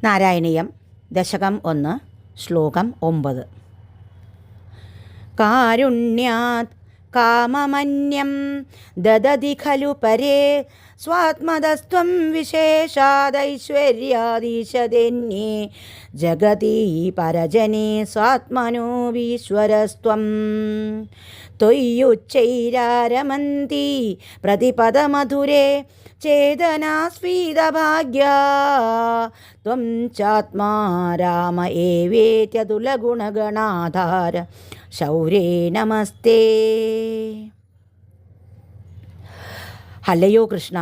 നാരായണീയം ദശകം 1 ശ്ലോകം 9. കാരുണ്യാത് കാമമന്യം ദദതി ഖലു പരേ സ്വാത്മതസ്ത്വം വിശേഷാദൈശ്വര്യാദീശതെന്യേ ജഗതി പരജനേ സ്വാത്മനോ ഈശ്വരസ്ത്വം ത്വയ്യുച്ചൈരാരമന്തി പ്രതിപദമധുരേ ചേതനാസ്ഫീതഭാഗ്യാ ത്വം ചാത്മാ രാമ ഏവേത്യതുലഗുണഗണാധാര ശൗരേ നമസ്തേ. അല്ലയോ കൃഷ്ണ,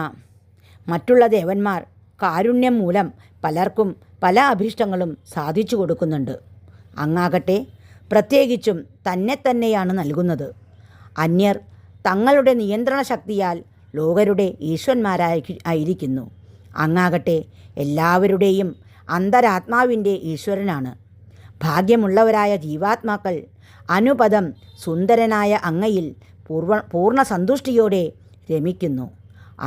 മറ്റുള്ള ദേവന്മാർ കാരുണ്യം മൂലം പലർക്കും പല അഭീഷ്ടങ്ങളും സാധിച്ചു കൊടുക്കുന്നുണ്ട്. അങ്ങാകട്ടെ പ്രത്യേകിച്ചും തന്നെയാണ് നൽകുന്നത്. അന്യർ തങ്ങളുടെ നിയന്ത്രണ ശക്തിയാൽ ലോകരുടെ ഈശ്വരന്മാരായിരിക്കുന്നു. അങ്ങാകട്ടെ എല്ലാവരുടെയും അന്തരാത്മാവിൻ്റെ ഈശ്വരനാണ്. ഭാഗ്യമുള്ളവരായ ജീവാത്മാക്കൾ അനുപദം സുന്ദരനായ അങ്ങയിൽ പൂർണ്ണ സന്തുഷ്ടിയോടെ രമിക്കുന്നു.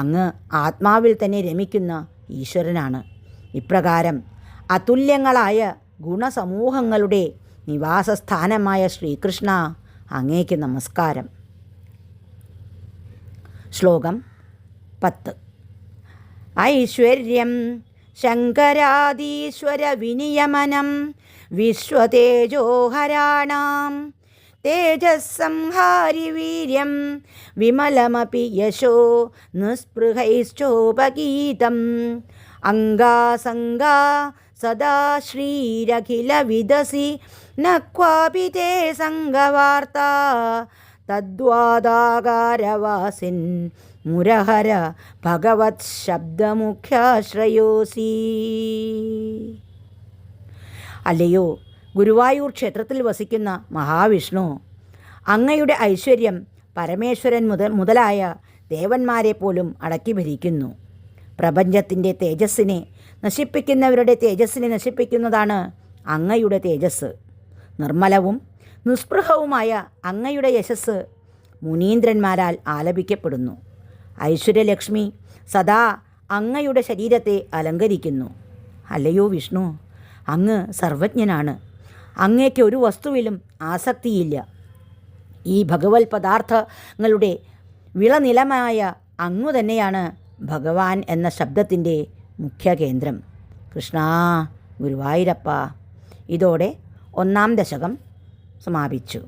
അങ്ങ് ആത്മാവിൽ തന്നെ രമിക്കുന്ന ഈശ്വരനാണ്. ഇപ്രകാരം അതുല്യങ്ങളായ ഗുണസമൂഹങ്ങളുടെ നിവാസസ്ഥാനമായ ശ്രീകൃഷ്ണ, അങ്ങേക്ക് നമസ്കാരം. ശ്ലോകം 10. ഐശ്വര്യം ശങ്കരാദീശ്വര വിനിയമനം വിശ്വതേജോഹരാണാം തേജസ്സംഹാരി വീര്യം വിമലമപി യശോ നിസ്പൃഹൈശ്ചോപഗീതം അംഗാസംഗാ സദാ ശ്രീരഖില വിദസി ന ക്വാപി തേ സംഗവാർത്താ തദ്വാദാകാരവാസിൻ മുരഹര ഭഗവത് ശബ്ദമുഖ്യാശ്രയോസി. അല്ലയോ ഗുരുവായൂർ ക്ഷേത്രത്തിൽ വസിക്കുന്ന മഹാവിഷ്ണു, അങ്ങയുടെ ഐശ്വര്യം പരമേശ്വരൻ മുതലായ ദേവന്മാരെ പോലും അടക്കി ഭരിക്കുന്നു. പ്രപഞ്ചത്തിൻ്റെ തേജസ്സിനെ നശിപ്പിക്കുന്നവരുടെ തേജസ്സിനെ നശിപ്പിക്കുന്നതാണ് അങ്ങയുടെ തേജസ്. നിർമ്മലവും നിസ്പൃഹവുമായ അങ്ങയുടെ യശസ് മുനീന്ദ്രന്മാരാൽ ആലപിക്കപ്പെടുന്നു. ഐശ്വര്യലക്ഷ്മി സദാ അങ്ങയുടെ ശരീരത്തെ അലങ്കരിക്കുന്നു. അല്ലയോ വിഷ്ണു, അങ്ങ് സർവജ്ഞനാണ്. അങ്ങേക്ക് ഒരു വസ്തുവിലും ആസക്തിയില്ല. ഈ ഭഗവത് പദാർത്ഥങ്ങളുടെ വിളനിലമായ അങ്ങു തന്നെയാണ് ഭഗവാൻ എന്ന ശബ്ദത്തിൻ്റെ മുഖ്യ കേന്ദ്രം. കൃഷ്ണ ഗുരുവായൂരപ്പ. ഇതോടെ 1-ാം ദശകം സമാപിച്ചു.